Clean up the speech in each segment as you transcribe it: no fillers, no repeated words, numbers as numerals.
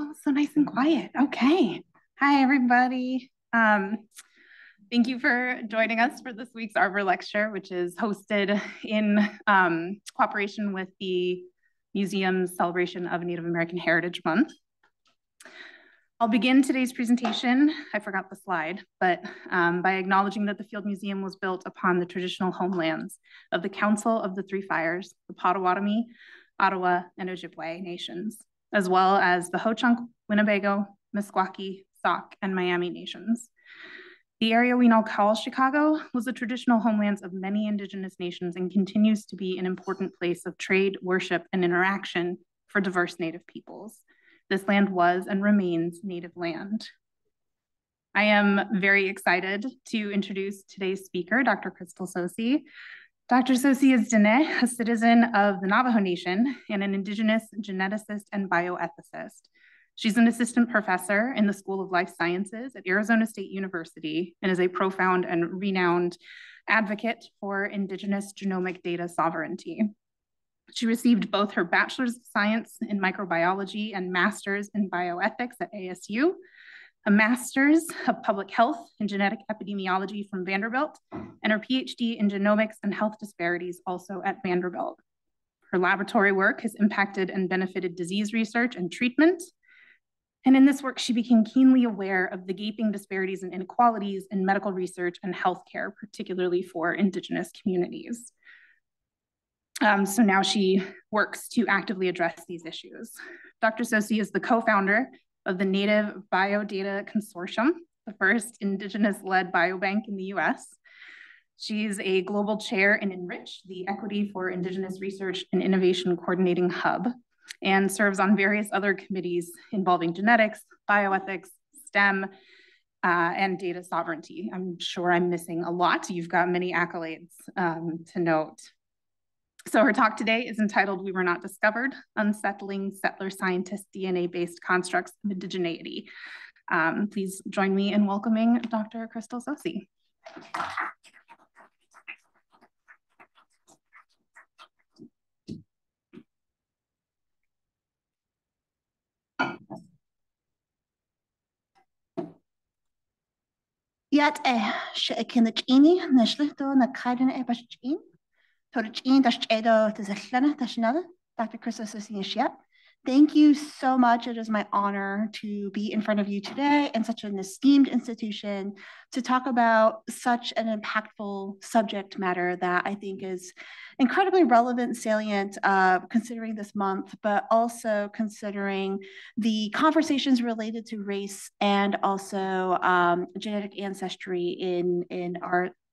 Oh, so nice and quiet. Okay. Hi, everybody. Thank you for joining us for this week's Arbor Lecture, which is hosted in cooperation with the Museum's celebration of Native American Heritage Month. I'll begin today's presentation, I forgot the slide, but by acknowledging that the Field Museum was built upon the traditional homelands of the Council of the Three Fires, the Potawatomi, Ottawa, and Ojibwe nations, as well as the Ho-Chunk, Winnebago, Meskwaki, Sauk, and Miami nations. The area we now call Chicago was the traditional homelands of many Indigenous nations and continues to be an important place of trade, worship, and interaction for diverse Native peoples. This land was and remains Native land. I am very excited to introduce today's speaker, Dr. Crystal Sosi. Dr. Sosi is Dene, a citizen of the Navajo Nation and an Indigenous geneticist and bioethicist. She's an assistant professor in the School of Life Sciences at Arizona State University and is a profound and renowned advocate for Indigenous genomic data sovereignty. She received both her Bachelor's of Science in Microbiology and Master's in Bioethics at ASU, a Master's of Public Health and Genetic Epidemiology from Vanderbilt, and her PhD in Genomics and Health Disparities also at Vanderbilt. Her laboratory work has impacted and benefited disease research and treatment. And in this work, she became keenly aware of the gaping disparities and inequalities in medical research and healthcare, particularly for Indigenous communities. So now she works to actively address these issues. Dr. Sosi is the co-founder of the Native Biodata Consortium, the first Indigenous-led biobank in the US. She's a global chair in Enrich, the Equity for Indigenous Research and Innovation Coordinating Hub, and serves on various other committees involving genetics, bioethics, STEM, and data sovereignty. I'm sure I'm missing a lot. You've got many accolades to note. So her talk today is entitled "We Were Not Discovered: Unsettling Settler Scientist DNA-Based Constructs of Indigeneity." Please join me in welcoming Dr. Crystal Sosi. Yet shekinachini nashlito na kaiden ebashin. Torchin dash edo to the Dr. Crystal Sosi. Thank you so much. It is my honor to be in front of you today in such an esteemed institution to talk about such an impactful subject matter that I think is incredibly relevant, salient, considering this month, but also considering the conversations related to race and also genetic ancestry in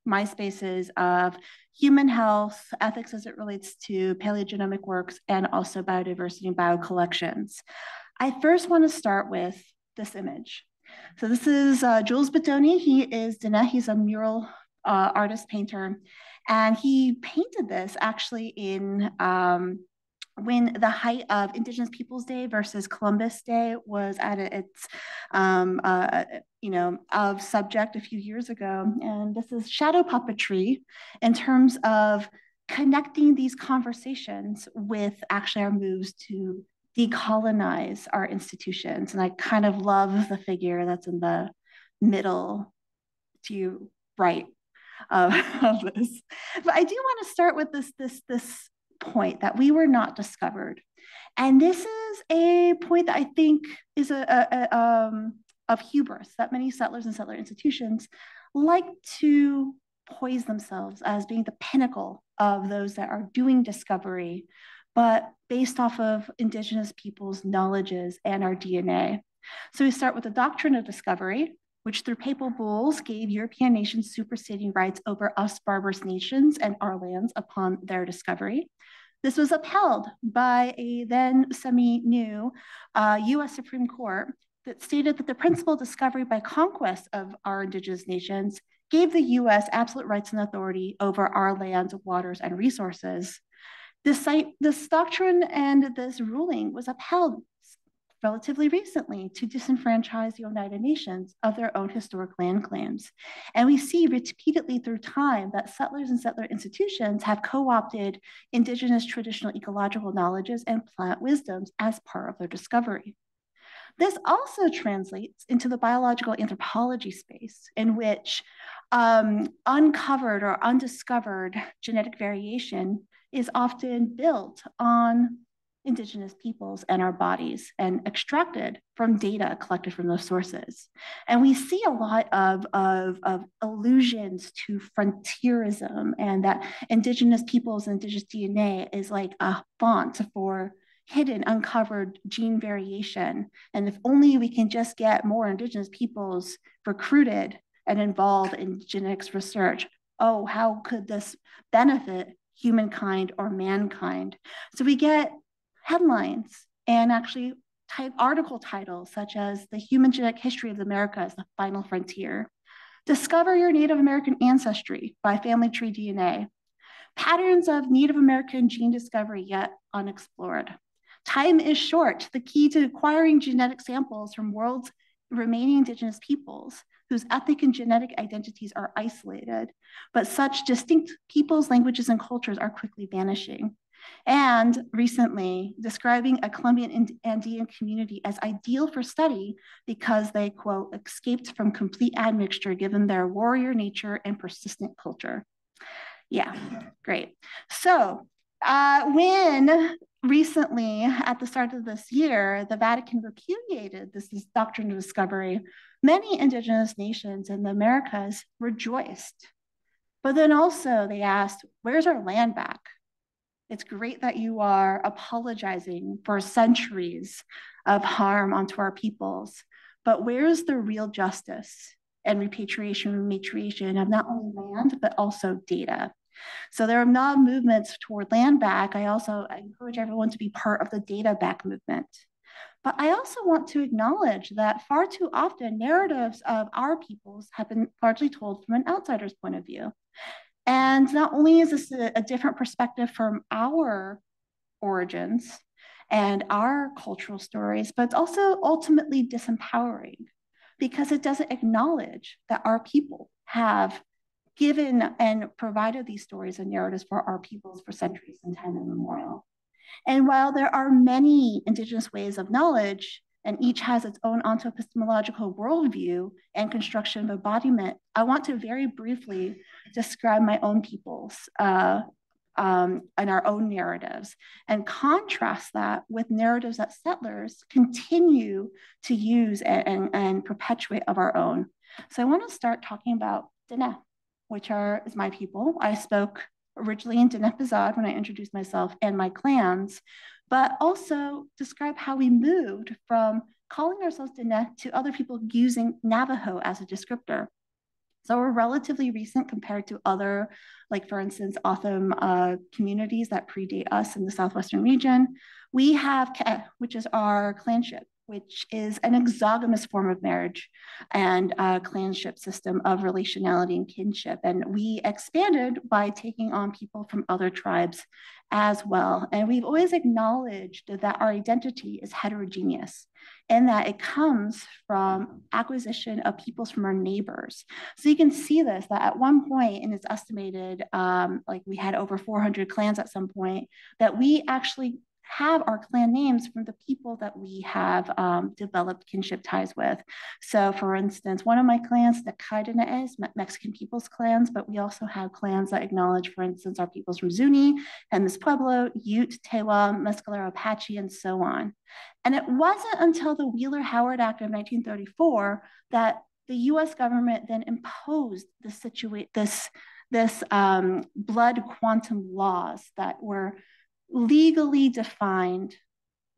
my spaces of human health, ethics as it relates to paleogenomic works, and also biodiversity and biocollections. I first want to start with this image. So this is Jules Bettoni. He is Dene. He's a mural artist, painter, and he painted this actually in when the height of Indigenous Peoples Day versus Columbus Day was at its, of subject a few years ago. And this is shadow puppetry in terms of connecting these conversations with actually our moves to decolonize our institutions. And I kind of love the figure that's in the middle to you right of this. But I do want to start with this point that we were not discovered. And this is a point that I think is of hubris, that many settlers and settler institutions like to poise themselves as being the pinnacle of those that are doing discovery, but based off of Indigenous people's knowledges and our DNA. So we start with the doctrine of discovery, which through papal bulls gave European nations superseding rights over us barbarous nations and our lands upon their discovery. This was upheld by a then semi-new US Supreme Court that stated that the principal discovery by conquest of our Indigenous nations gave the US absolute rights and authority over our lands, waters, and resources. This doctrine and this ruling was upheld relatively recently to disenfranchise the United Nations of their own historic land claims. And we see repeatedly through time that settlers and settler institutions have co-opted Indigenous traditional ecological knowledges and plant wisdoms as part of their discovery. This also translates into the biological anthropology space, in which uncovered or undiscovered genetic variation is often built on indigenous peoples and our bodies and extracted from data collected from those sources. And we see a lot of allusions to frontierism, and that indigenous peoples and indigenous DNA is like a font for hidden, uncovered gene variation. And if only we can just get more indigenous peoples recruited and involved in genetics research, oh, how could this benefit humankind or mankind? So we get headlines and actually article titles such as "The Human Genetic History of the Americas, the Final Frontier," "Discover Your Native American Ancestry by Family Tree DNA," "Patterns of Native American Gene Discovery Yet Unexplored," "Time is Short, the Key to Acquiring Genetic Samples from World's Remaining Indigenous Peoples whose ethnic and genetic identities are isolated, but such distinct peoples, languages, and cultures are quickly vanishing." And recently, describing a Colombian Andean community as ideal for study because they, quote, "escaped from complete admixture given their warrior nature and persistent culture." Yeah, great. So when recently, at the start of this year, the Vatican repudiated this doctrine of discovery, many indigenous nations in the Americas rejoiced. But then also they asked, where's our land back? It's great that you are apologizing for centuries of harm onto our peoples, but where's the real justice and repatriation and rematriation of not only land, but also data? So there are now movements toward land back. I encourage everyone to be part of the data back movement. But I also want to acknowledge that far too often narratives of our peoples have been largely told from an outsider's point of view. And not only is this a different perspective from our origins and our cultural stories, but it's also ultimately disempowering because it doesn't acknowledge that our people have given and provided these stories and narratives for our peoples for centuries and time immemorial. And while there are many indigenous ways of knowledge, and each has its own ontoepistemological worldview and construction of embodiment, I want to very briefly describe my own peoples and our own narratives and contrast that with narratives that settlers continue to use and perpetuate of our own. So I want to start talking about Diné, which is my people. I spoke originally in Diné Bizad when I introduced myself and my clans, but also describe how we moved from calling ourselves Diné to other people using Navajo as a descriptor. So we're relatively recent compared to other, like for instance, Otham communities that predate us in the Southwestern region. We have Ke, which is our clanship, which is an exogamous form of marriage and a clanship system of relationality and kinship. And we expanded by taking on people from other tribes as well. And we've always acknowledged that our identity is heterogeneous and that it comes from acquisition of peoples from our neighbors. So you can see this, that at one point, and it's estimated, like we had over 400 clans at some point, that we actually have our clan names from the people that we have developed kinship ties with. So for instance, one of my clans, the Kaidana, is Mexican people's clans, but we also have clans that acknowledge, for instance, our peoples from Zuni, Hemis Pueblo, Ute, Tewa, Mescalero Apache, and so on. And it wasn't until the Wheeler-Howard Act of 1934 that the US government then imposed this blood quantum laws that were legally defined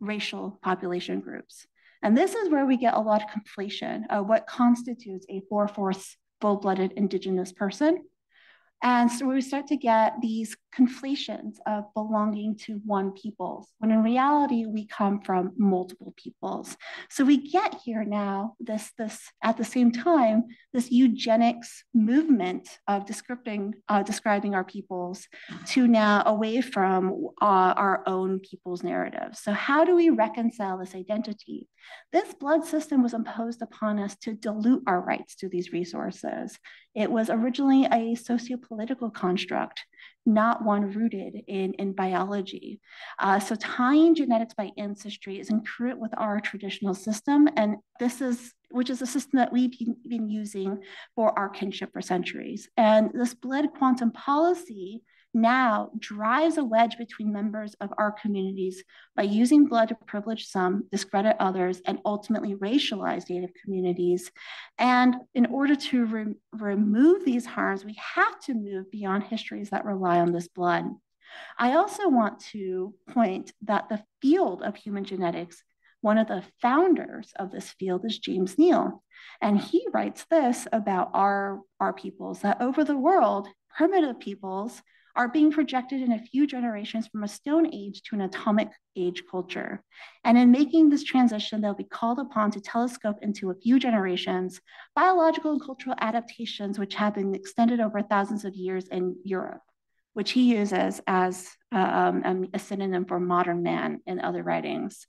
racial population groups. And this is where we get a lot of conflation of what constitutes a 4/4 full-blooded indigenous person. And so we start to get these conflations of belonging to one peoples, when in reality, we come from multiple peoples. So we get here now, this at the same time, this eugenics movement of describing our peoples to now away from our own people's narratives. So how do we reconcile this identity? This blood system was imposed upon us to dilute our rights to these resources. It was originally a sociopolitical political construct, not one rooted in biology. So tying genetics by ancestry is incongruent with our traditional system, and which is a system that we've been using for our kinship for centuries. And this blood quantum policy now drives a wedge between members of our communities by using blood to privilege some, discredit others, and ultimately racialize Native communities. And in order to remove these harms, we have to move beyond histories that rely on this blood. I also want to point that the field of human genetics, one of the founders of this field is James Neal. And he writes this about our peoples, that over the world, primitive peoples are being projected in a few generations from a Stone Age to an atomic age culture. And in making this transition, they'll be called upon to telescope into a few generations, biological and cultural adaptations which have been extended over thousands of years in Europe, which he uses as a synonym for modern man in other writings.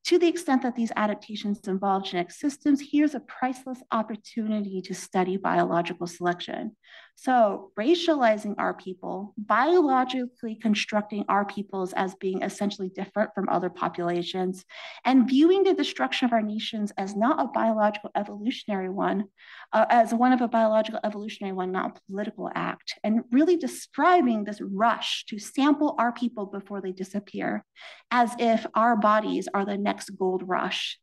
To the extent that these adaptations involve genetic systems, here's a priceless opportunity to study biological selection. So racializing our people, biologically constructing our peoples as being essentially different from other populations, and viewing the destruction of our nations as not a biological evolutionary one, as one of a biological evolutionary one, not a political act, and really describing this rush to sample our people before they disappear, as if our bodies are the next gold rush,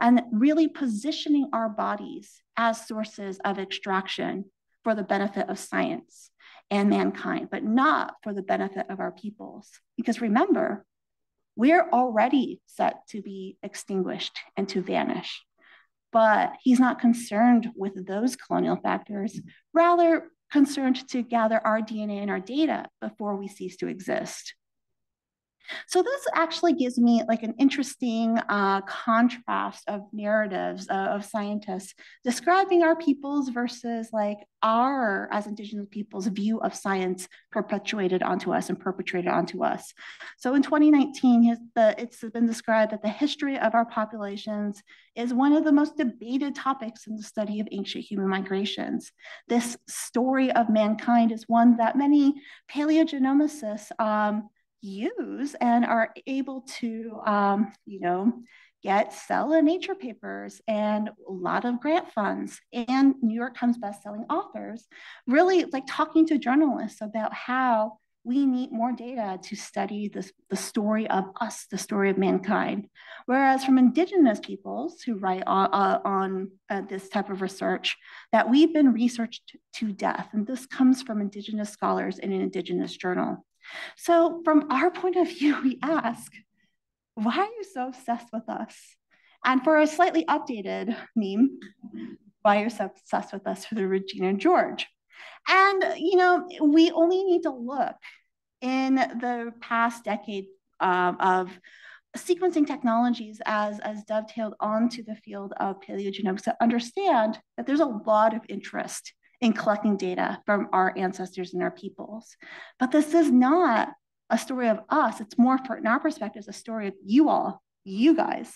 and really positioning our bodies as sources of extraction for the benefit of science and mankind, but not for the benefit of our peoples. Because remember, we're already set to be extinguished and to vanish. But he's not concerned with those colonial factors, rather concerned to gather our DNA and our data before we cease to exist. So this actually gives me like an interesting contrast of narratives of scientists describing our peoples versus like our, as Indigenous peoples, view of science perpetuated onto us and perpetrated onto us. So in 2019, it's been described that the history of our populations is one of the most debated topics in the study of ancient human migrations. This story of mankind is one that many paleogenomicists use and are able to, sell in Nature papers and a lot of grant funds and New York Times bestselling authors, really like talking to journalists about how we need more data to study the story of us, the story of mankind. Whereas from Indigenous peoples who write on this type of research, that we've been researched to death. And this comes from Indigenous scholars in an Indigenous journal. So from our point of view, we ask, why are you so obsessed with us? And for a slightly updated meme, why are you so obsessed with us for the Regina George? And, we only need to look in the past decade of sequencing technologies as dovetailed onto the field of paleogenomics to understand that there's a lot of interest in collecting data from our ancestors and our peoples. But this is not a story of us. It's more, in our perspective, a story of you all, you guys.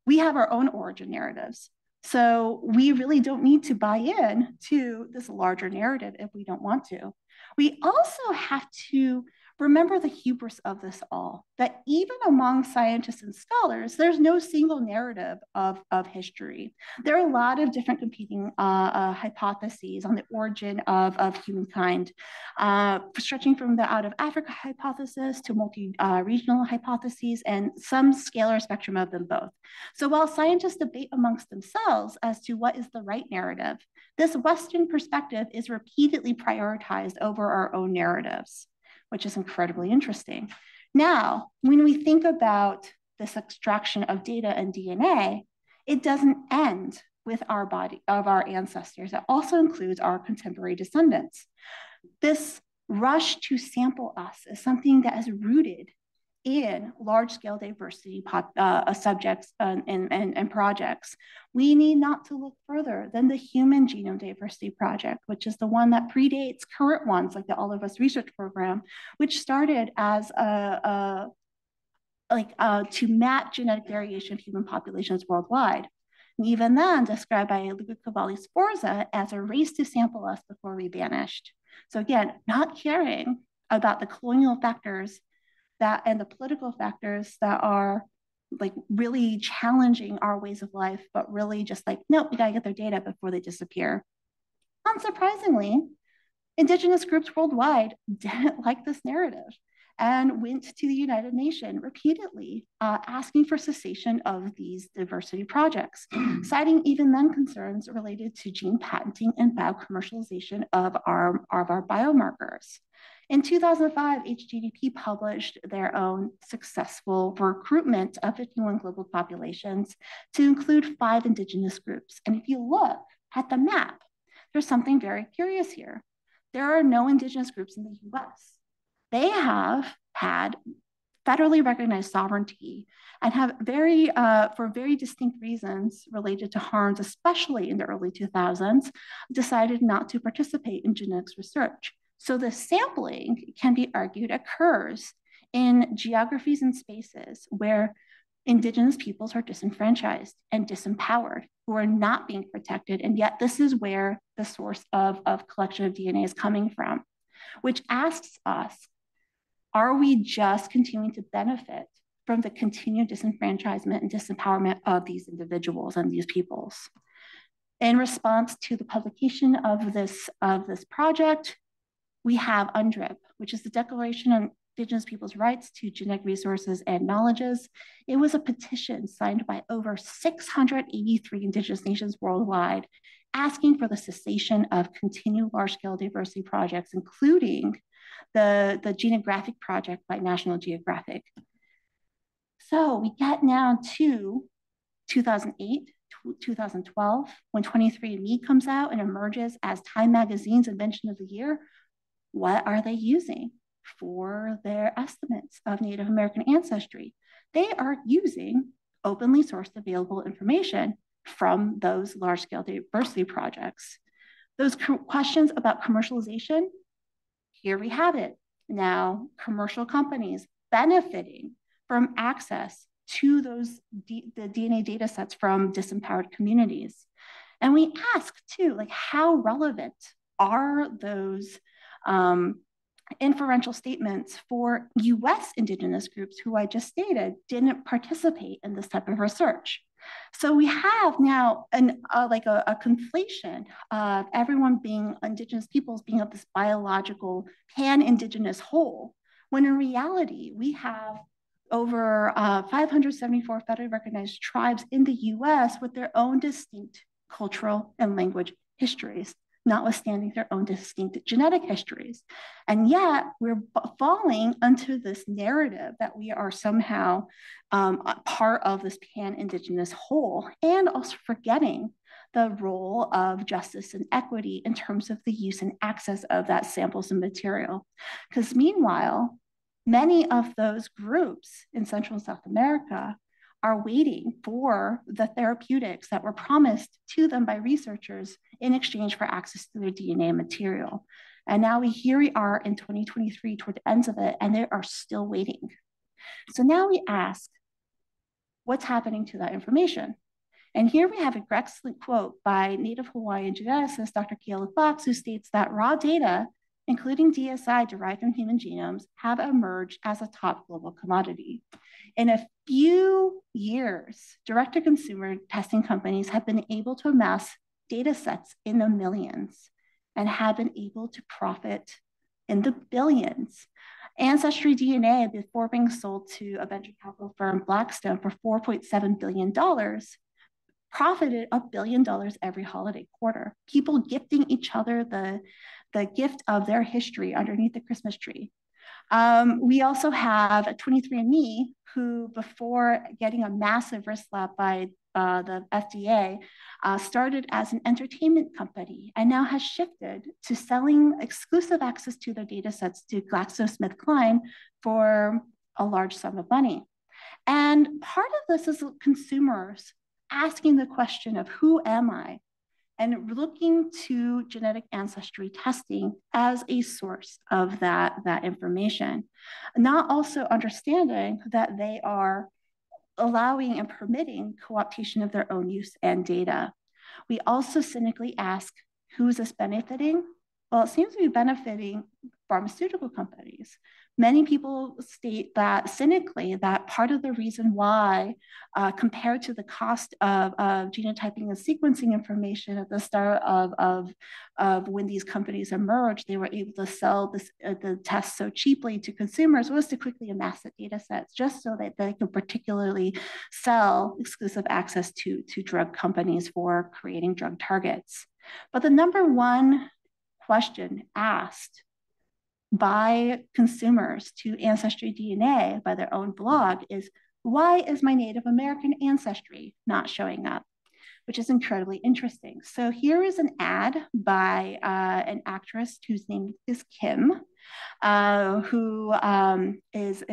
We have our own origin narratives. So we really don't need to buy in to this larger narrative if we don't want to. We also have to remember the hubris of this all, that even among scientists and scholars, there's no single narrative of history. There are a lot of different competing hypotheses on the origin of humankind, stretching from the out of Africa hypothesis to multi-regional hypotheses and some scalar spectrum of them both. So while scientists debate amongst themselves as to what is the right narrative, this Western perspective is repeatedly prioritized over our own narratives, which is incredibly interesting. Now, when we think about this extraction of data and DNA, it doesn't end with our body of our ancestors. It also includes our contemporary descendants. This rush to sample us is something that is rooted in large-scale diversity subjects and projects. We need not to look further than the Human Genome Diversity Project, which is the one that predates current ones like the All of Us Research Program, which started as to map genetic variation of human populations worldwide. And even then, described by Luca Cavalli Sforza as a race to sample us before we vanished. So again, not caring about the colonial factors and the political factors that are like really challenging our ways of life, but really just like, nope, we gotta get their data before they disappear. Unsurprisingly, Indigenous groups worldwide didn't like this narrative and went to the United Nations repeatedly asking for cessation of these diversity projects, citing even then concerns related to gene patenting and biocommercialization of our biomarkers. In 2005, HGDP published their own successful recruitment of 51 global populations to include 5 Indigenous groups. And if you look at the map, there's something very curious here. There are no Indigenous groups in the US. They have had federally recognized sovereignty and have for very distinct reasons related to harms, especially in the early 2000s, decided not to participate in genetics research. So the sampling can be argued occurs in geographies and spaces where Indigenous peoples are disenfranchised and disempowered, who are not being protected. And yet this is where the source of collection of DNA is coming from, which asks us, are we just continuing to benefit from the continued disenfranchisement and disempowerment of these individuals and these peoples? In response to the publication of this project, we have UNDRIP, which is the Declaration on Indigenous Peoples' Rights to Genetic Resources and Knowledges. It was a petition signed by over 683 Indigenous nations worldwide, asking for the cessation of continued large-scale diversity projects, including the Genographic Project by National Geographic. So we get now to 2008, 2012, when 23andMe comes out and emerges as Time Magazine's Invention of the Year. What are they using for their estimates of Native American ancestry? They are using openly sourced available information from those large-scale diversity projects. Those questions about commercialization, here we have it. Now, commercial companies benefiting from access to the DNA data sets from disempowered communities. And we ask too, like, how relevant are those inferential statements for US Indigenous groups who I just stated didn't participate in this type of research? So we have now a conflation of everyone being Indigenous peoples being of this biological pan-Indigenous whole, when in reality, we have over 574 federally recognized tribes in the US with their own distinct cultural and language histories, notwithstanding their own distinct genetic histories. And yet we're falling into this narrative that we are somehow part of this pan-Indigenous whole, and also forgetting the role of justice and equity in terms of the use and access of that samples and material. Because meanwhile, many of those groups in Central and South America are waiting for the therapeutics that were promised to them by researchers in exchange for access to their DNA material. And now here we are in 2023 toward the ends of it, and they are still waiting. So now we ask, what's happening to that information? And here we have an excellent quote by Native Hawaiian geneticist, Dr. Kayla Fox, who states that raw data, including DSI derived from human genomes, have emerged as a top global commodity. In a few years, direct-to-consumer testing companies have been able to amass data sets in the millions and have been able to profit in the billions. Ancestry DNA, before being sold to a venture capital firm, Blackstone, for $4.7 billion, profited $1 billion every holiday quarter. People gifting each other the gift of their history underneath the Christmas tree. We also have 23andMe, who before getting a massive wrist slap by the FDA, started as an entertainment company and now has shifted to selling exclusive access to their data sets to GlaxoSmithKline for a large sum of money. And part of this is consumers asking the question of who am I? And looking to genetic ancestry testing as a source of that information. Not also understanding that they are allowing and permitting co-optation of their own use and data. We also cynically ask, who is this benefiting? Well, it seems to be benefiting pharmaceutical companies. Many people state that cynically that part of the reason why, compared to the cost of genotyping and sequencing information at the start of when these companies emerged, they were able to sell the tests so cheaply to consumers was to quickly amass the data sets just so that they could particularly sell exclusive access to drug companies for creating drug targets. But the number one question asked by consumers to Ancestry DNA by their own blog is, why is my Native American ancestry not showing up? Which is incredibly interesting. So here is an ad by an actress whose name is Kim, who is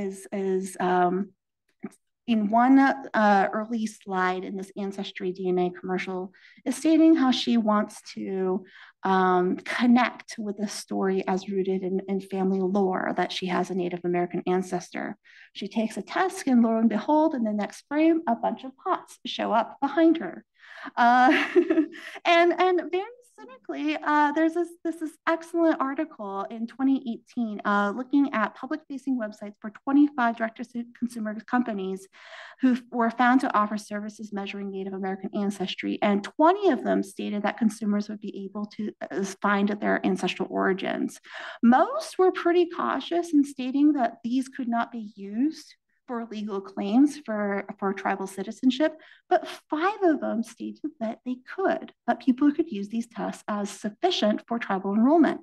in one early slide in this Ancestry DNA commercial is stating how she wants to connect with the story as rooted in family lore that she has a Native American ancestor. She takes a test and lo and behold, in the next frame, a bunch of pots show up behind her. And very cynically, there's this excellent article in 2018 looking at public-facing websites for 25 direct-to-consumer companies who were found to offer services measuring Native American ancestry, and 20 of them stated that consumers would be able to find their ancestral origins. Most were pretty cautious in stating that these could not be used for legal claims for tribal citizenship, but 5 of them stated that they could, that people could use these tests as sufficient for tribal enrollment.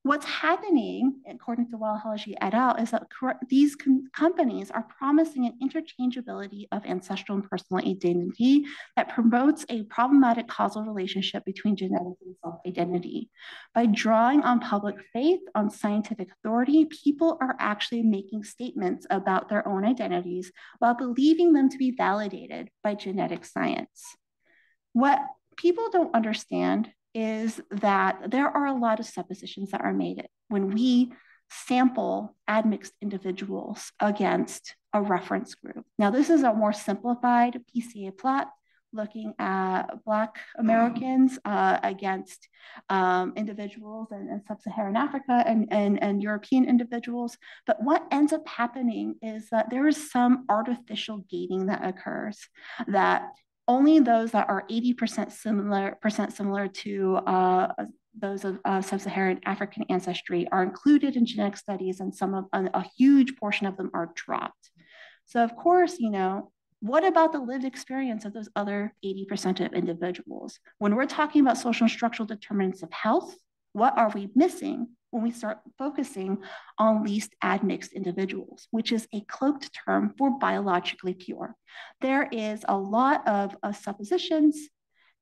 What's happening, according to Walhaji et al., is that these companies are promising an interchangeability of ancestral and personal identity that promotes a problematic causal relationship between genetics and self-identity. By drawing on public faith, on scientific authority, people are actually making statements about their own identities while believing them to be validated by genetic science. What people don't understand is that there are a lot of suppositions that are made when we sample admixed individuals against a reference group. Now, this is a more simplified PCA plot looking at Black Americans against individuals in sub-Saharan Africa and European individuals. But what ends up happening is that there is some artificial gating that occurs, that only those that are 80% similar to those of sub-Saharan African ancestry are included in genetic studies, and a huge portion of them are dropped. So of course, what about the lived experience of those other 80% of individuals? When we're talking about social and structural determinants of health, what are we missing when we start focusing on least admixed individuals, which is a cloaked term for biologically pure? There is a lot of suppositions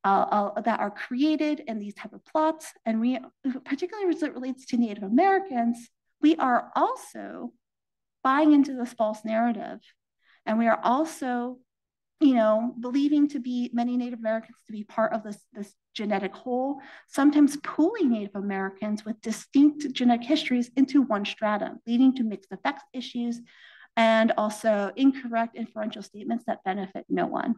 that are created in these type of plots, and we, particularly as it relates to Native Americans, we are also buying into this false narrative, and we are also believing many Native Americans to be part of this genetic whole, sometimes pooling Native Americans with distinct genetic histories into one stratum, leading to mixed effects issues and also incorrect inferential statements that benefit no one.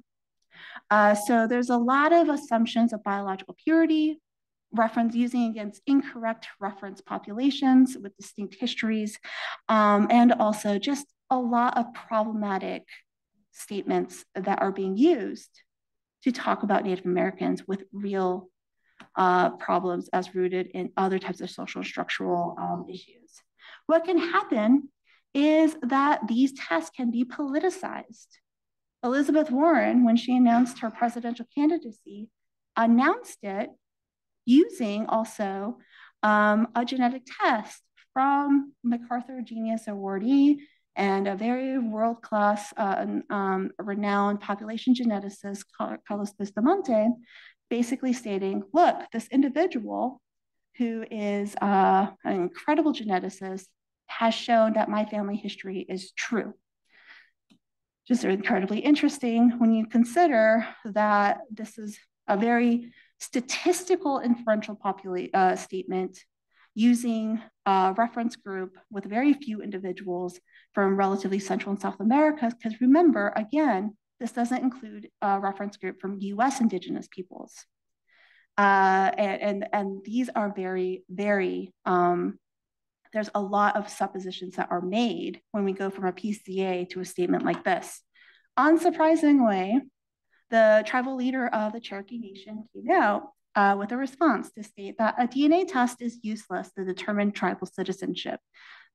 So there's a lot of assumptions of biological purity, using against incorrect reference populations with distinct histories, and also just a lot of problematic statements that are being used to talk about Native Americans with real problems as rooted in other types of social and structural issues. What can happen is that these tests can be politicized. Elizabeth Warren, when she announced her presidential candidacy, announced it using also a genetic test from MacArthur Genius Awardee and a very world-class, renowned population geneticist, Carlos Bustamante, basically stating, look, this individual who is an incredible geneticist has shown that my family history is true. Just incredibly interesting when you consider that this is a very statistical inferential statement using a reference group with very few individuals from relatively Central and South America, because remember, again, this doesn't include a reference group from US indigenous peoples. And these are very, very, there's a lot of suppositions that are made when we go from a PCA to a statement like this. Unsurprisingly, the tribal leader of the Cherokee Nation came out with a response to state that a DNA test is useless to determine tribal citizenship.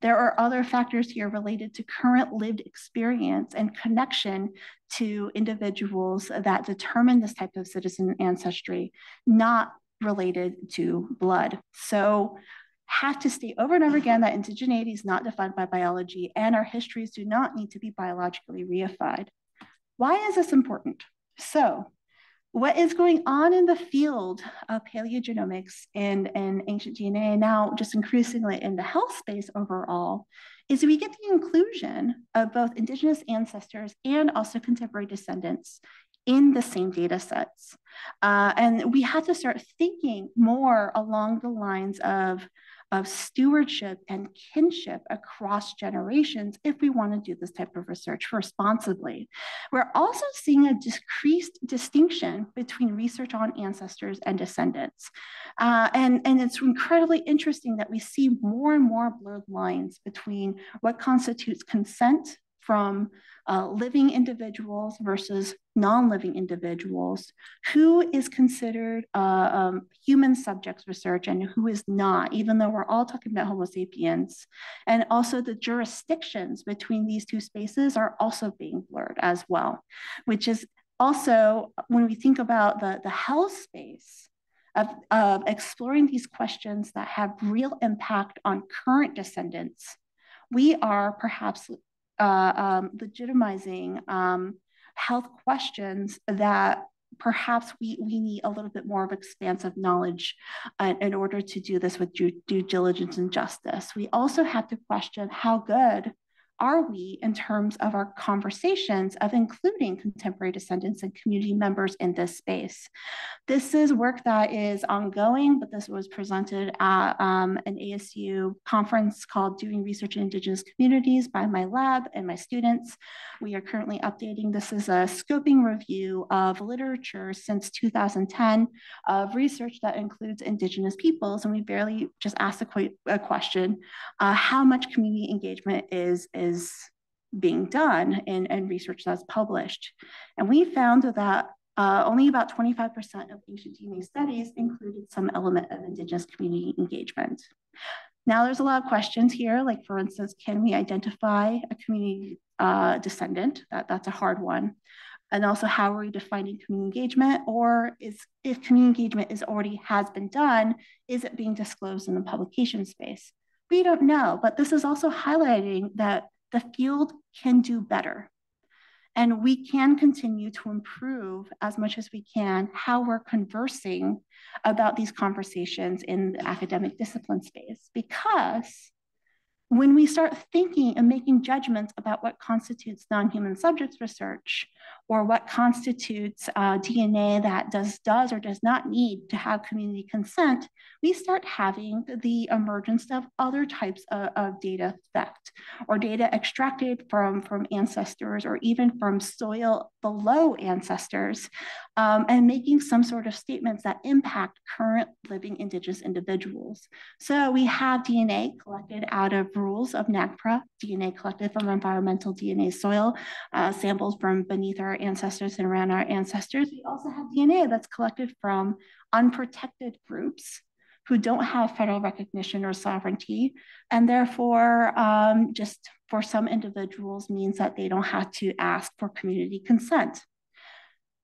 There are other factors here related to current lived experience and connection to individuals that determine this type of citizen ancestry, not related to blood. So have to state over and over again that indigeneity is not defined by biology and our histories do not need to be biologically reified. Why is this important? So what is going on in the field of paleogenomics and ancient DNA, now just increasingly in the health space overall, is we get the inclusion of both indigenous ancestors and also contemporary descendants in the same data sets. And we had to start thinking more along the lines of stewardship and kinship across generations if we want to do this type of research responsibly. We're also seeing a decreased distinction between research on ancestors and descendants. And it's incredibly interesting that we see more and more blurred lines between what constitutes consent from living individuals versus non-living individuals, who is considered human subjects research and who is not, even though we're all talking about Homo sapiens. And also the jurisdictions between these two spaces are also being blurred as well, which is also, when we think about the health space, of exploring these questions that have real impact on current descendants, we are perhaps legitimizing health questions that perhaps we need a little bit more of expansive knowledge in order to do this with due diligence and justice. We also have to question how good are we in terms of our conversations of including contemporary descendants and community members in this space. This is work that is ongoing, but this was presented at an ASU conference called Doing Research in Indigenous Communities by my lab and my students. We are currently updating. This is a scoping review of literature since 2010 of research that includes Indigenous peoples. And we barely just asked a question, how much community engagement is being done in research that's published. And we found that only about 25% of ancient DNA studies included some element of Indigenous community engagement. Now there's a lot of questions here, like for instance, can we identify a community descendant? That's a hard one. And also, how are we defining community engagement? Or if community engagement has been done, is it being disclosed in the publication space? We don't know, but this is also highlighting that the field can do better. And we can continue to improve as much as we can how we're conversing about these conversations in the academic discipline space. Because when we start thinking and making judgments about what constitutes non-human subjects research or what constitutes DNA that does or does not need to have community consent, we start having the emergence of other types of data theft or data extracted from ancestors or even from soil below ancestors, and making some sort of statements that impact current living Indigenous individuals. So we have DNA collected out of rules of NAGPRA, DNA collected from environmental DNA soil, samples from beneath our ancestors and around our ancestors. We also have DNA that's collected from unprotected groups who don't have federal recognition or sovereignty, and therefore just for some individuals means that they don't have to ask for community consent.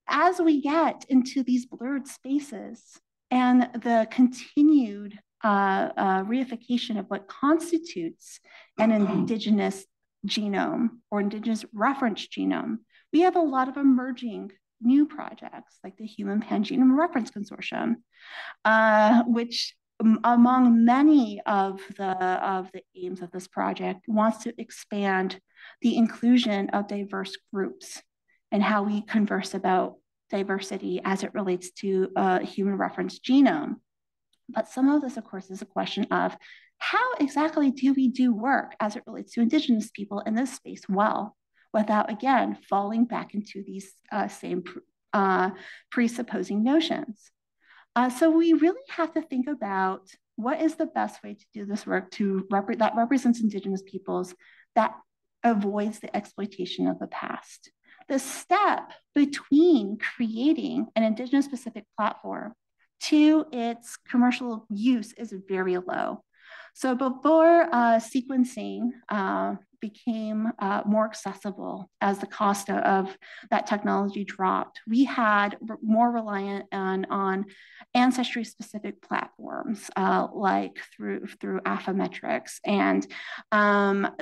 As we get into these blurred spaces and the continued reification of what constitutes an Indigenous genome or Indigenous reference genome, we have a lot of emerging new projects like the Human Pangenome Reference Consortium, which among many of the aims of this project wants to expand the inclusion of diverse groups and how we converse about diversity as it relates to a human reference genome. But some of this, of course, is a question of how exactly do we do work as it relates to Indigenous people in this space well, without, again, falling back into these same presupposing notions. So we really have to think about what is the best way to do this work that represents Indigenous peoples, that avoids the exploitation of the past. The step between creating an Indigenous specific platform to its commercial use is very low. So before sequencing became more accessible as the cost of that technology dropped, we had more reliant on ancestry-specific platforms like through Affymetrix, and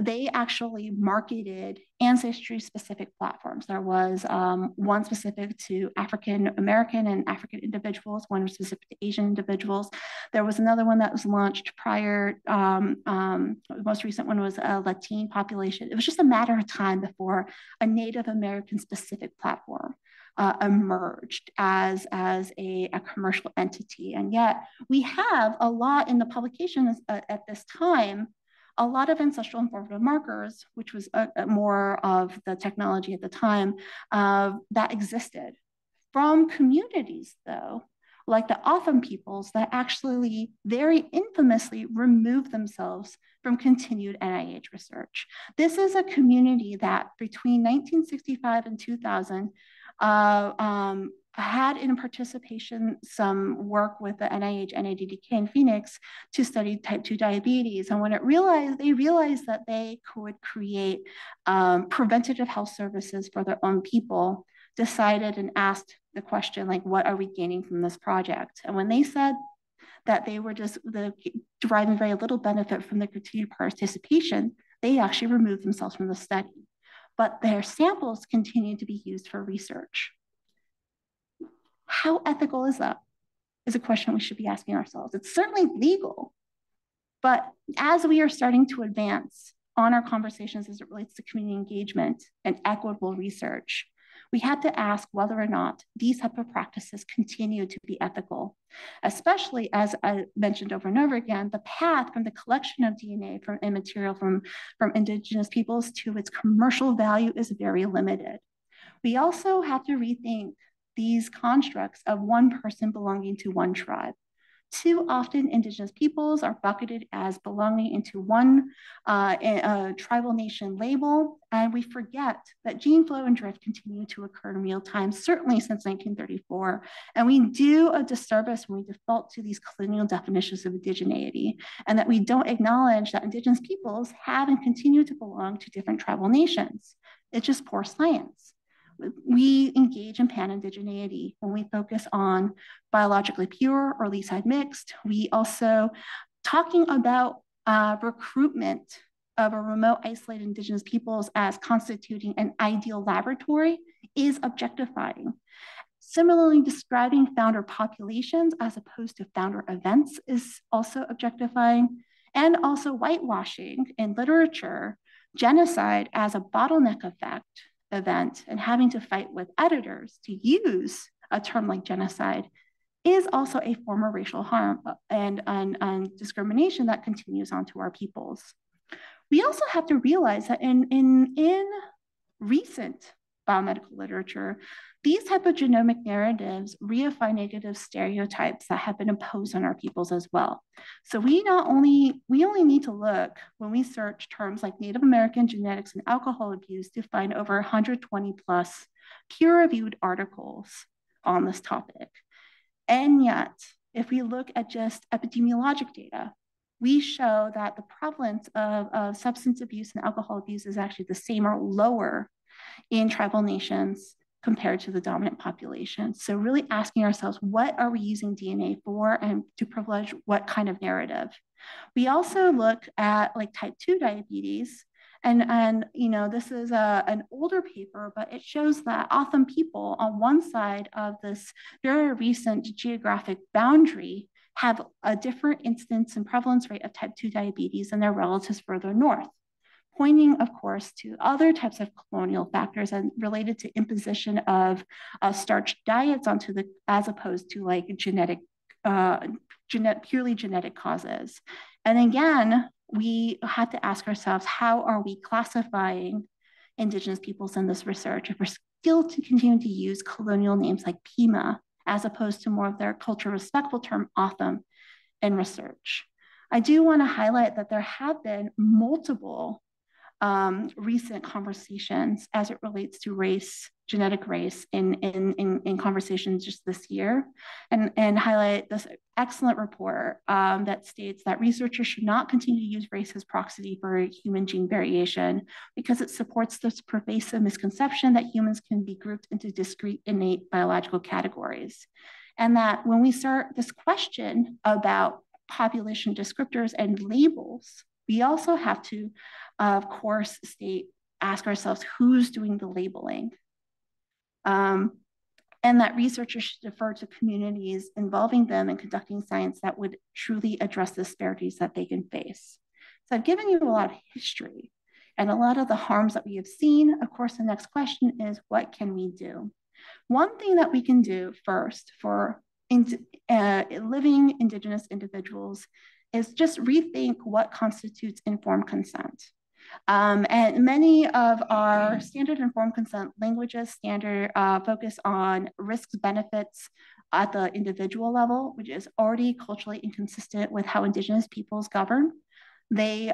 they actually marketed ancestry-specific platforms. There was one specific to African American and African individuals, one was specific to Asian individuals. There was another one that was launched prior. The most recent one was a Latine population. It was just a matter of time before a Native American specific platform emerged as a commercial entity. And yet we have a lot in the publications at this time, a lot of ancestral informative markers, which was more of the technology at the time that existed. From communities, though, like the Otham peoples that actually very infamously removed themselves from continued NIH research. This is a community that between 1965 and 2000 had in participation some work with the NIH, NIDDK in Phoenix to study type 2 diabetes. And when they realized that they could create preventative health services for their own people, decided and asked the question, like, what are we gaining from this project? And when they said that they were just deriving very little benefit from the continued participation, they actually removed themselves from the study. But their samples continue to be used for research. How ethical is that? Is a question we should be asking ourselves. It's certainly legal, but as we are starting to advance on our conversations as it relates to community engagement and equitable research, we have to ask whether or not these type of practices continue to be ethical, especially as I mentioned over and over again, the path from the collection of DNA and material from Indigenous peoples to its commercial value is very limited. We also have to rethink these constructs of one person belonging to one tribe. Too often, Indigenous peoples are bucketed as belonging into one tribal nation label, and we forget that gene flow and drift continue to occur in real time, certainly since 1934. And we do a disservice when we default to these colonial definitions of indigeneity, and that we don't acknowledge that Indigenous peoples have and continue to belong to different tribal nations. It's just poor science. We engage in pan-indigeneity when we focus on biologically pure or leaf-side mixed. We also, talking about recruitment of a remote isolated Indigenous peoples as constituting an ideal laboratory is objectifying. Similarly, describing founder populations as opposed to founder events is also objectifying, and also whitewashing in literature, genocide as a bottleneck effect event and having to fight with editors to use a term like genocide is also a form of racial harm and discrimination that continues onto our peoples. We also have to realize that in recent biomedical literature, these type of genomic narratives reify negative stereotypes that have been imposed on our peoples as well. So we only need to look when we search terms like Native American genetics and alcohol abuse to find over 120 plus peer-reviewed articles on this topic. And yet, if we look at just epidemiologic data, we show that the prevalence of substance abuse and alcohol abuse is actually the same or lower in tribal nations compared to the dominant population. So really asking ourselves, what are we using DNA for and to privilege what kind of narrative? We also look at like type 2 diabetes. And you know, this is an older paper, but it shows that Otham people on one side of this very recent geographic boundary have a different incidence and prevalence rate of type 2 diabetes than their relatives further north, pointing, of course, to other types of colonial factors and related to imposition of starch diets onto as opposed to like purely genetic causes. And again, we have to ask ourselves, how are we classifying Indigenous peoples in this research if we're still to continue to use colonial names like Pima as opposed to more of their culturally respectful term, autumn, in research. I do want to highlight that there have been multiple recent conversations as it relates to race, genetic race in conversations just this year, and highlight this excellent report that states that researchers should not continue to use race as proxy for human gene variation because it supports this pervasive misconception that humans can be grouped into discrete innate biological categories. And that when we start this question about population descriptors and labels, we also have to, of course, ask ourselves who's doing the labeling. And that researchers should defer to communities involving them in conducting science that would truly address the disparities that they can face. So I've given you a lot of history and a lot of the harms that we have seen. Of course, the next question is, what can we do? One thing that we can do first for living Indigenous individuals is just rethink what constitutes informed consent. And many of our standard informed consent languages focus on risks, benefits at the individual level, which is already culturally inconsistent with how Indigenous peoples govern. They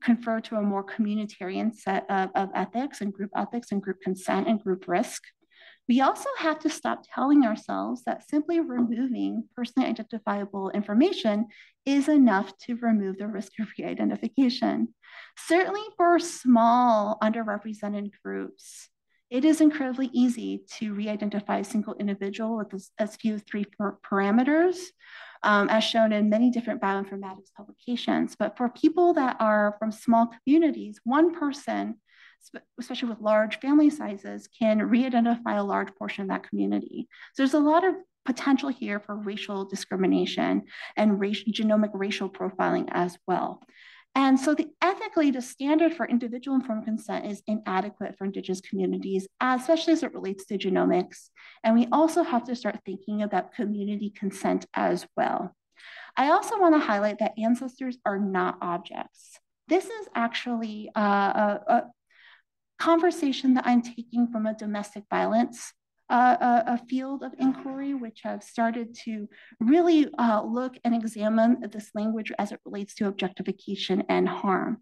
confer to a more communitarian set of ethics and group consent and group risk. We also have to stop telling ourselves that simply removing personally identifiable information is enough to remove the risk of re-identification. Certainly for small underrepresented groups, it is incredibly easy to re-identify a single individual with as few as 3 parameters, as shown in many different bioinformatics publications. But for people that are from small communities, one person, especially with large family sizes, can re-identify a large portion of that community. So there's a lot of potential here for racial discrimination and genomic racial profiling as well. And so ethically, the standard for individual informed consent is inadequate for Indigenous communities, especially as it relates to genomics. And we also have to start thinking about community consent as well. I also want to highlight that ancestors are not objects. This is actually a conversation that I'm taking from a domestic violence a field of inquiry, which have started to really look and examine this language as it relates to objectification and harm.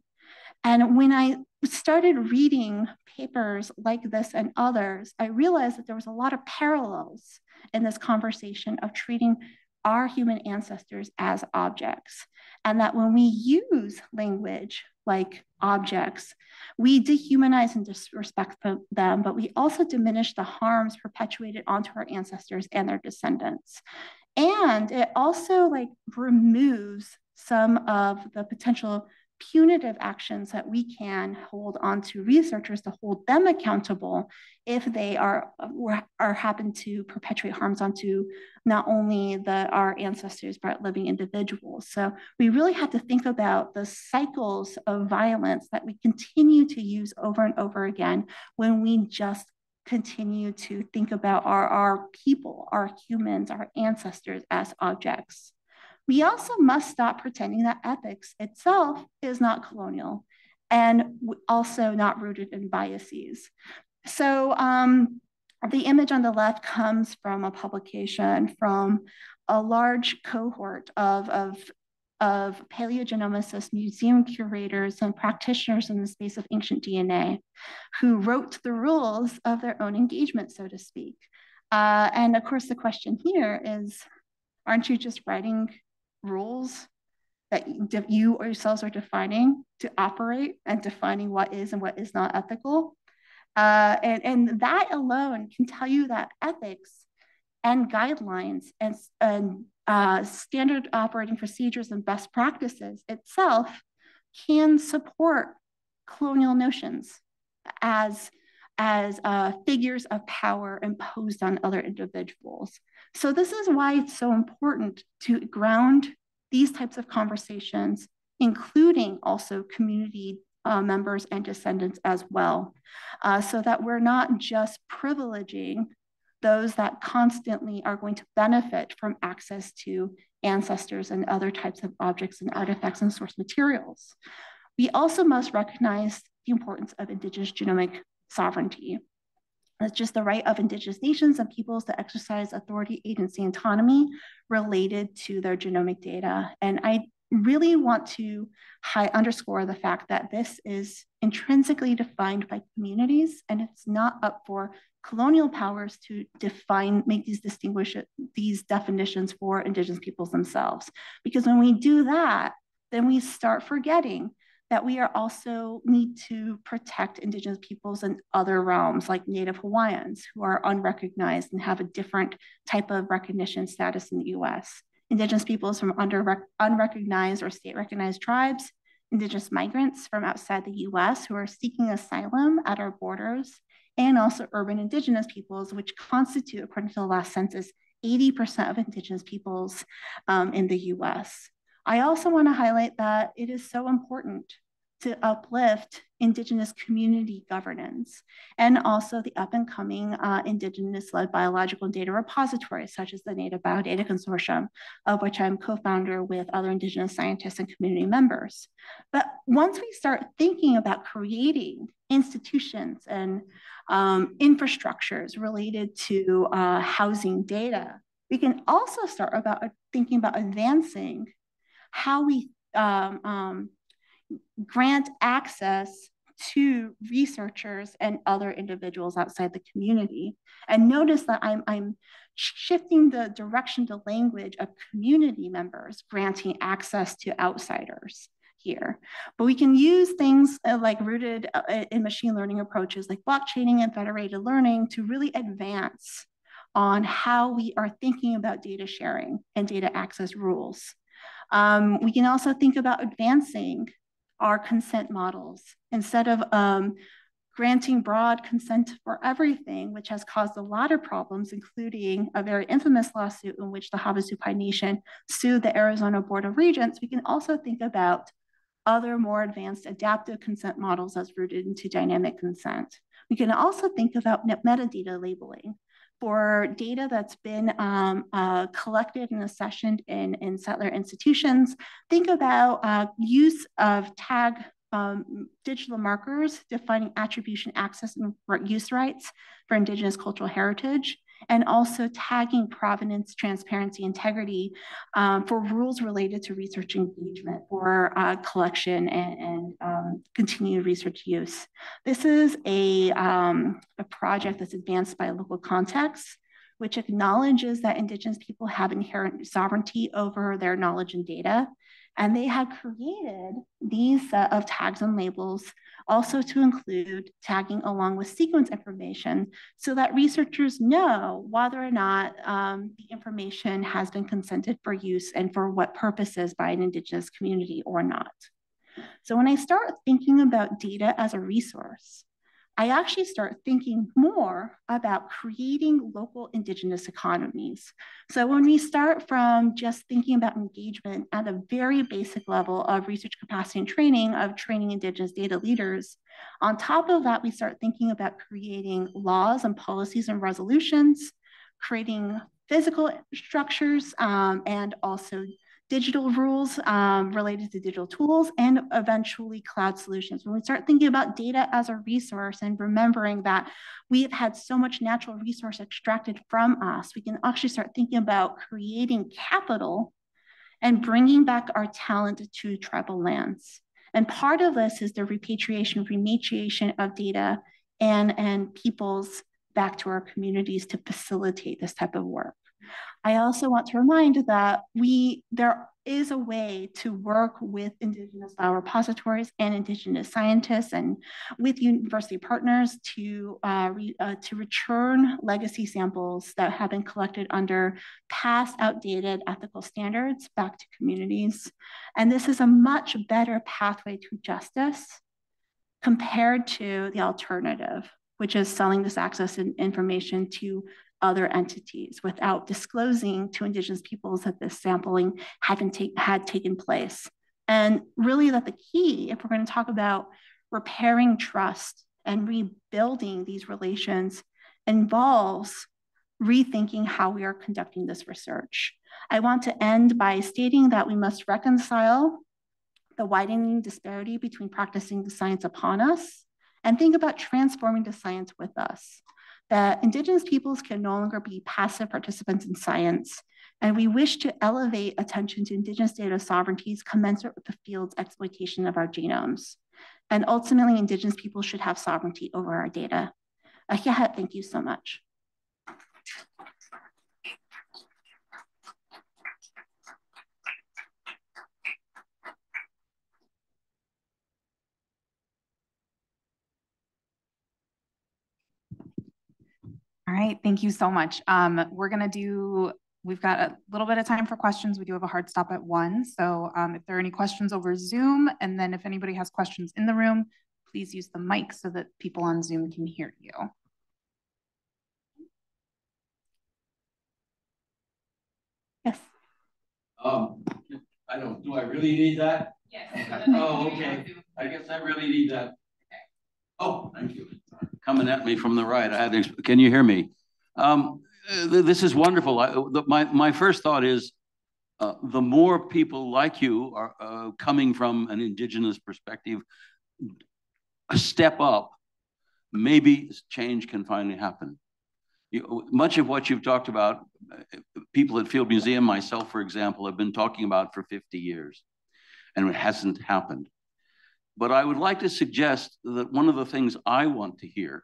And when I started reading papers like this and others, I realized that there was a lot of parallels in this conversation of treating our human ancestors as objects. And that when we use language like objects, we dehumanize and disrespect them, but we also diminish the harms perpetuated onto our ancestors and their descendants. And it also removes some of the potential punitive actions that we can hold on to researchers to hold them accountable if they are happen to perpetuate harms onto not only our ancestors, but living individuals. So we really have to think about the cycles of violence that we continue to use over and over again when we just continue to think about our people, our humans, our ancestors as objects. We also must stop pretending that ethics itself is not colonial and also not rooted in biases. So the image on the left comes from a publication from a large cohort of paleogenomicists, museum curators, and practitioners in the space of ancient DNA who wrote the rules of their own engagement, so to speak. And of course, the question here is, aren't you just writing rules that you or yourselves are defining to operate and defining what is and what is not ethical? And that alone can tell you that ethics and guidelines and standard operating procedures and best practices itself can support colonial notions as figures of power imposed on other individuals. So this is why it's so important to ground these types of conversations, including also community members and descendants as well, so that we're not just privileging those that constantly are going to benefit from access to ancestors and other types of objects and artifacts and source materials. We also must recognize the importance of Indigenous genomic sovereignty. It's just the right of Indigenous nations and peoples to exercise authority, agency, and autonomy related to their genomic data. And I really want to underscore the fact that this is intrinsically defined by communities, and it's not up for colonial powers to make these definitions for Indigenous peoples themselves. Because when we do that, then we start forgetting that we are also need to protect Indigenous peoples in other realms, like Native Hawaiians, who are unrecognized and have a different type of recognition status in the US. Indigenous peoples from unrecognized or state-recognized tribes, Indigenous migrants from outside the US who are seeking asylum at our borders, and also urban Indigenous peoples, which constitute, according to the last census, 80% of Indigenous peoples in the US. I also want to highlight that it is so important to uplift Indigenous community governance and also the up and coming Indigenous-led biological and data repositories, such as the Native Biodata Consortium, of which I'm co-founder with other Indigenous scientists and community members. But once we start thinking about creating institutions and infrastructures related to housing data, we can also start thinking about advancing how we grant access to researchers and other individuals outside the community. And notice that I'm shifting the direction to language of community members granting access to outsiders here. But we can use things like rooted in machine learning approaches like blockchaining and federated learning to really advance on how we are thinking about data sharing and data access rules. We can also think about advancing our consent models instead of granting broad consent for everything, which has caused a lot of problems, including a very infamous lawsuit in which the Havasupai Nation sued the Arizona Board of Regents. We can also think about other more advanced adaptive consent models as rooted into dynamic consent. We can also think about metadata labeling for data that's been collected and accessioned in settler institutions. Think about use of tag digital markers defining attribution, access, and use rights for Indigenous cultural heritage, and also tagging provenance, transparency, integrity for rules related to research engagement for collection and continued research use. This is a project that's advanced by local context, which acknowledges that Indigenous people have inherent sovereignty over their knowledge and data. And they have created these set of tags and labels also to include tagging along with sequence information so that researchers know whether or not the information has been consented for use and for what purposes by an Indigenous community or not. So when I start thinking about data as a resource, I actually start thinking more about creating local Indigenous economies. So when we start from just thinking about engagement at a very basic level of research capacity and training of training Indigenous data leaders, on top of that, we start thinking about creating laws and policies and resolutions, creating physical structures, and also digital rules related to digital tools, and eventually cloud solutions. When we start thinking about data as a resource and remembering that we have had so much natural resource extracted from us, we can actually start thinking about creating capital and bringing back our talent to tribal lands. And part of this is the repatriation, rematriation of data and peoples back to our communities to facilitate this type of work. I also want to remind that there is a way to work with Indigenous file repositories and Indigenous scientists and with university partners to return legacy samples that have been collected under past outdated ethical standards back to communities. And this is a much better pathway to justice compared to the alternative, which is selling this access and information to other entities without disclosing to Indigenous peoples that this sampling had taken place. And really that the key, if we're going to talk about repairing trust and rebuilding these relations, involves rethinking how we are conducting this research. I want to end by stating that we must reconcile the widening disparity between practicing the science upon us and think about transforming the science with us. that Indigenous peoples can no longer be passive participants in science, and we wish to elevate attention to Indigenous data sovereignties commensurate with the field's exploitation of our genomes. And ultimately, Indigenous people should have sovereignty over our data. Thank you so much. All right, thank you so much. We've got a little bit of time for questions. We do have a hard stop at 1. So if there are any questions over Zoom, and then if anybody has questions in the room, please use the mic so that people on Zoom can hear you. Yes. Do I really need that? Yes. Oh, okay. I guess I really need that. Oh, thank you. Coming at me from the right. Can you hear me? This is wonderful. My first thought is the more people like you are coming from an Indigenous perspective, a step up, maybe change can finally happen. Much of what you've talked about, people at Field Museum, myself, for example, have been talking about for 50 years, and it hasn't happened. But I would like to suggest that one of the things I want to hear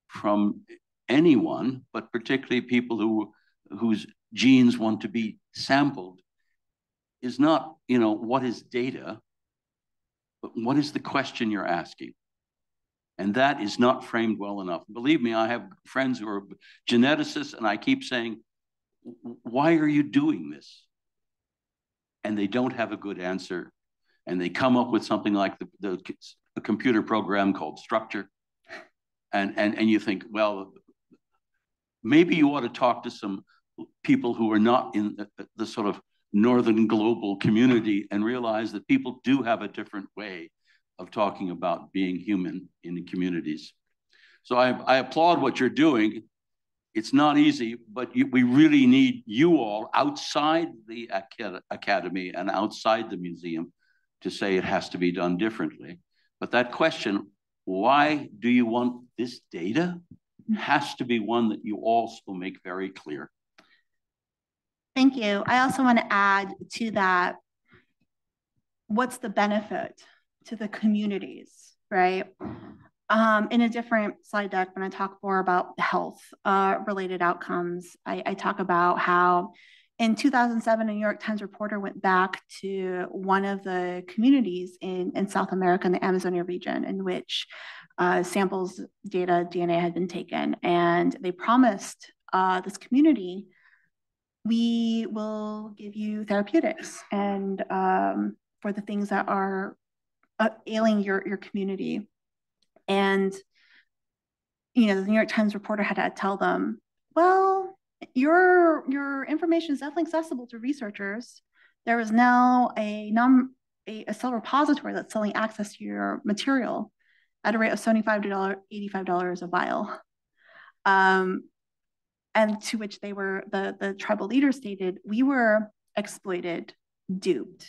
from anyone, but particularly people whose genes want to be sampled, is not, what is data, but what is the question you're asking? And that is not framed well enough. Believe me, I have friends who are geneticists, and I keep saying, why are you doing this? And they don't have a good answer. And they come up with something like the computer program called structure. And you think, well, maybe you ought to talk to some people who are not in the sort of northern global community and realize that people do have a different way of talking about being human in the communities. So I applaud what you're doing. It's not easy, but we really need you all outside the academy and outside the museum to say it has to be done differently. But that question, why do you want this data, has to be one that you also make very clear. Thank you. I also want to add to that, what's the benefit to the communities, right? In a different slide deck, when I talk more about health related outcomes, I talk about how in 2007, a New York Times reporter went back to one of the communities in South America, in the Amazonia region, in which samples, data, DNA had been taken. And they promised this community, we will give you therapeutics and for the things that are ailing your community. And, the New York Times reporter had to tell them, well, your information is definitely accessible to researchers. There is now a cell repository that's selling access to your material at a rate of $75 to $85 a vial. And to which the tribal leader stated, we were exploited, duped.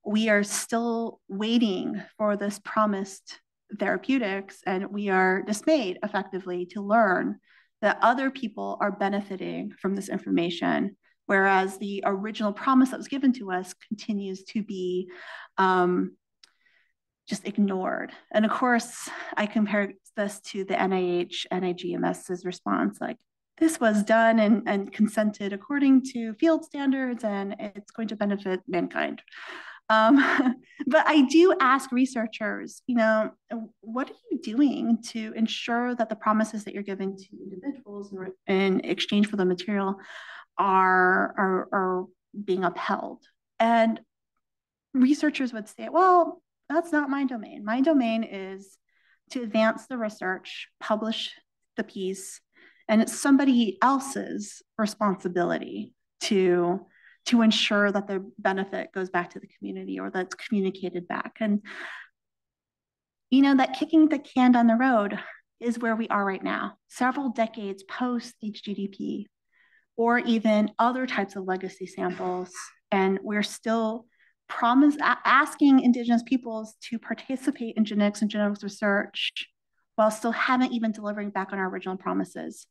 We are still waiting for this promised therapeutics, and we are dismayed effectively to learn that other people are benefiting from this information, whereas the original promise that was given to us continues to be just ignored. And of course, I compare this to the NIH, NIGMS's response, like, this was done and consented according to field standards, and it's going to benefit mankind. But I do ask researchers, what are you doing to ensure that the promises that you're giving to individuals in exchange for the material are being upheld? And researchers would say, well, that's not my domain. My domain is to advance the research, publish the piece, and it's somebody else's responsibility to ensure that the benefit goes back to the community or that's communicated back. And, that kicking the can down the road is where we are right now, several decades post HGDP, or even other types of legacy samples. And we're still asking Indigenous peoples to participate in genetics and genomics research while still haven't even delivering back on our original promises.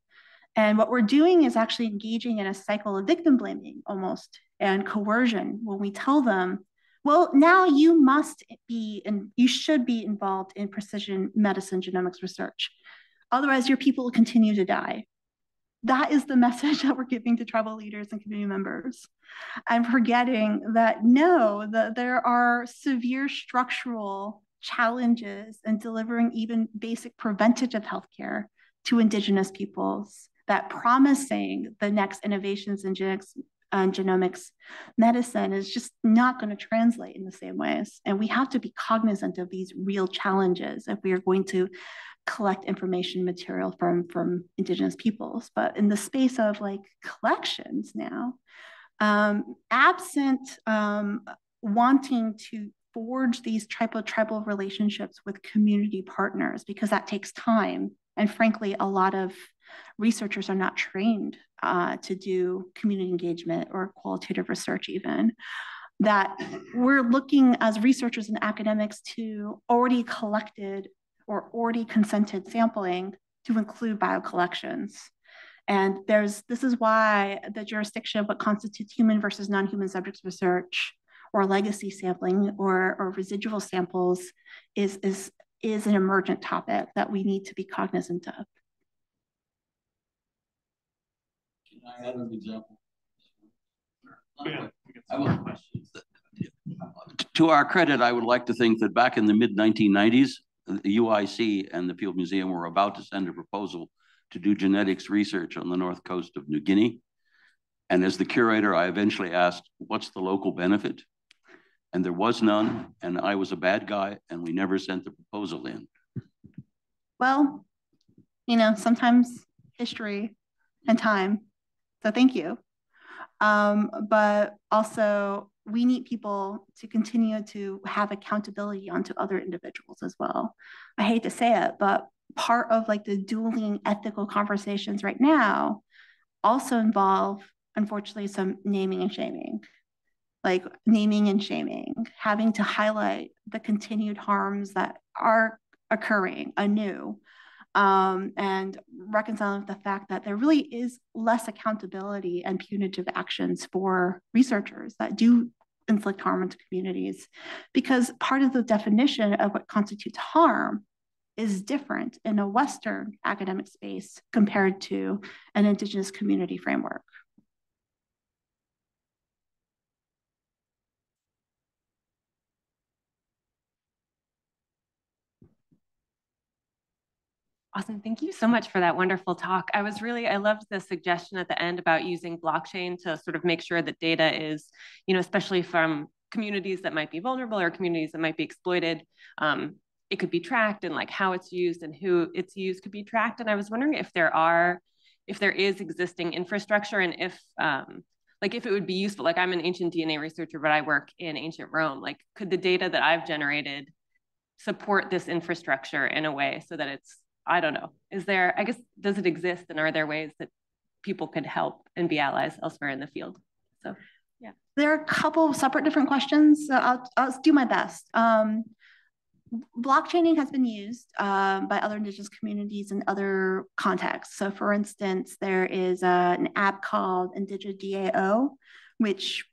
And what we're doing is actually engaging in a cycle of victim blaming almost and coercion when we tell them, well, now you must be and you should be involved in precision medicine genomics research. Otherwise, your people will continue to die. That is the message that we're giving to tribal leaders and community members. I'm forgetting that no, that there are severe structural challenges in delivering even basic preventative healthcare to Indigenous peoples, that promising the next innovations in genomics medicine is just not going to translate in the same ways. And we have to be cognizant of these real challenges if we are going to collect information material from Indigenous peoples. But in the space of like collections now, absent wanting to forge these tribal relationships with community partners, because that takes time. And frankly, a lot of researchers are not trained to do community engagement or qualitative research even, that we're looking as researchers and academics to already collected or already consented sampling to include biocollections. And this is why the jurisdiction of what constitutes human versus non-human subjects research or legacy sampling or residual samples is an emergent topic that we need to be cognizant of. Can I add an example? Yeah. To our credit, I would like to think that back in the mid-1990s, the UIC and the Field Museum were about to send a proposal to do genetics research on the north coast of New Guinea. And as the curator, I eventually asked, what's the local benefit? And there was none, and I was a bad guy, and we never sent the proposal in. Well, sometimes history and time, so thank you. But also, we need people to continue to have accountability onto other individuals as well. I hate to say it, but part of like the dueling ethical conversations right now also involve, unfortunately, some naming and shaming. Like naming and shaming, having to highlight the continued harms that are occurring anew, and reconciling with the fact that there really is less accountability and punitive actions for researchers that do inflict harm into communities, because part of the definition of what constitutes harm is different in a Western academic space compared to an Indigenous community framework. Awesome. Thank you so much for that wonderful talk. I loved the suggestion at the end about using blockchain to sort of make sure that data is, especially from communities that might be vulnerable or communities that might be exploited, it could be tracked, and like how it's used and who it's used could be tracked. And I was wondering if there is existing infrastructure, and if it would be useful. Like, I'm an ancient DNA researcher, but I work in ancient Rome. Like, could the data that I've generated support this infrastructure in a way so that it's, I don't know, does it exist, and are there ways that people could help and be allies elsewhere in the field? So, yeah. There are a couple of separate different questions, so I'll do my best. Blockchaining has been used by other Indigenous communities in other contexts. So for instance, there is an app called IndigiDAO, which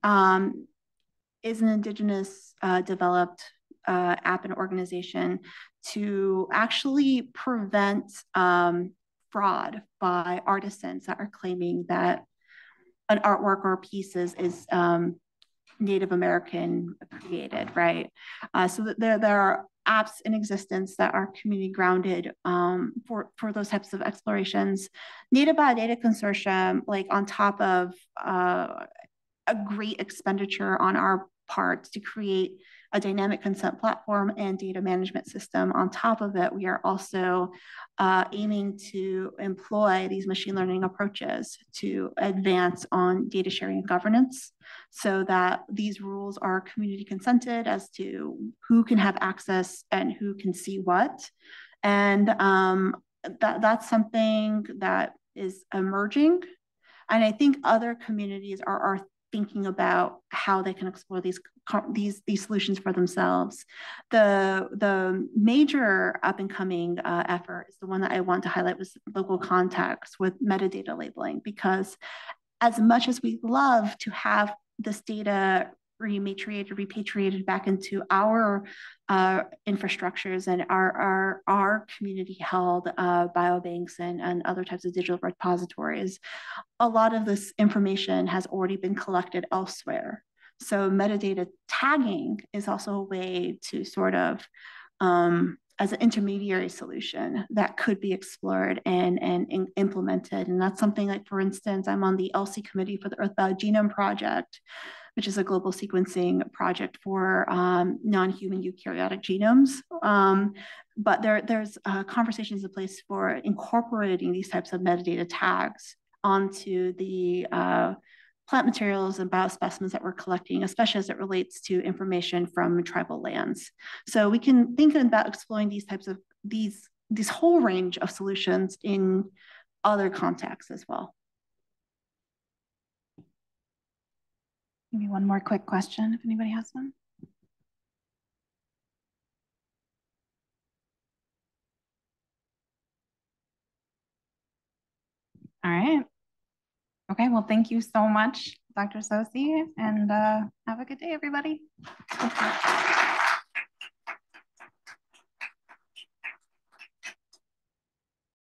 is an Indigenous developed app and organization to actually prevent fraud by artisans that are claiming that an artwork or a piece is Native American created, right? So there are apps in existence that are community grounded for those types of explorations. Native Biodata Consortium, like on top of a great expenditure on our part to create a dynamic consent platform and data management system. On top of it, we are also aiming to employ these machine learning approaches to advance on data sharing and governance, so that these rules are community consented as to who can have access and who can see what. And that's something that is emerging. And I think other communities are thinking about how they can explore these solutions for themselves. The major up and coming effort is the one that I want to highlight was local context with metadata labeling, because as much as we love to have this data repatriated back into our infrastructures and our community held biobanks and other types of digital repositories, a lot of this information has already been collected elsewhere. So metadata tagging is also a way to sort of as an intermediary solution that could be explored and implemented. And that's something like, for instance, I'm on the LC committee for the Earthbound Genome Project, which is a global sequencing project for non-human eukaryotic genomes. But there's conversations in place for incorporating these types of metadata tags onto the plant materials and biospecimens that we're collecting, especially as it relates to information from tribal lands. So we can think about exploring these types of, this whole range of solutions in other contexts as well. Maybe one more quick question if anybody has one. All right. Okay, well, thank you so much, Dr. Sosi, and have a good day, everybody.